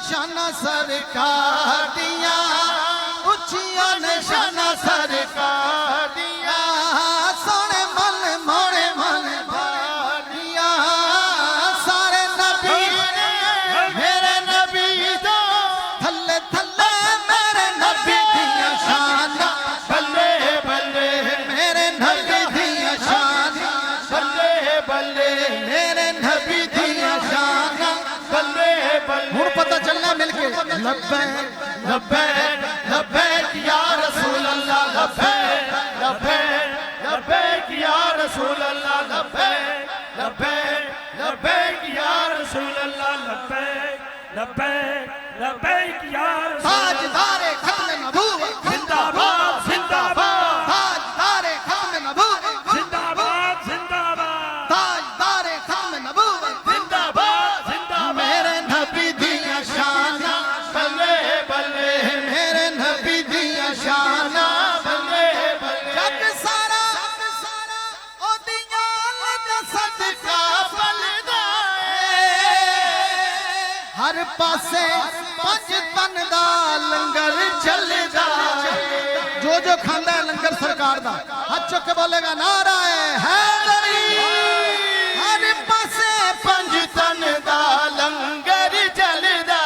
نشانہ سرکار دیا اچھیاں نشانہ سرکار دیا سونے مل موڑے مل بھاریا سارے نبی میرے نبی دا تھلے تھلے میرے نبی دیا شانہ بلے بلے میرے نبی دیا شانہ بلے بلے میرے نبی دیا شانہ بلے بلے ہون پتہ چلنا مل کے لبیک لبیک لبیک یا رسول اللہ لبیک لبیک لبیک یا رسول اللہ لبیک لبیک لبیک یا رسول اللہ لبیک لبیک لبیک یا رسول تاجدار ختم نبوت زندہ باد زندہ باد تاجدار ختم نبوت زندہ باد زندہ باد تاجدار ختم نبوت زندہ باد زندہ باد میرے نبی دیا شانہ بلے بلے میرے نبی دیا شانہ بلے بلے جگ سارا او دیا لدہ صدقہ بلدہ ہر پاسے پنج تن دا لنگر چلدا جو کھاندا ہے لنگر سرکار دا ہاتھ چک کے بولے گا نعرہ حیدری ہر پاسے پنج تن دا لنگر چلدا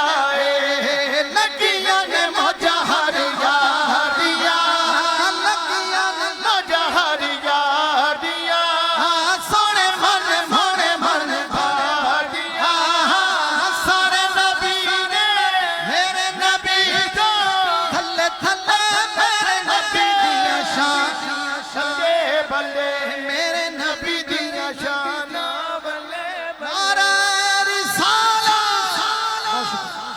لگیاں نے موجہ ہر یاریاں لگیاں نے موجہ ہر یاریاں سونے من موڑے من بھاڑیاں سارے نبی نے میرے نبی دا تھلے تھلے میرے نبی دیا شان بلے بلے میرے نبی دیا شان بلے بلے نعرہ رسالہ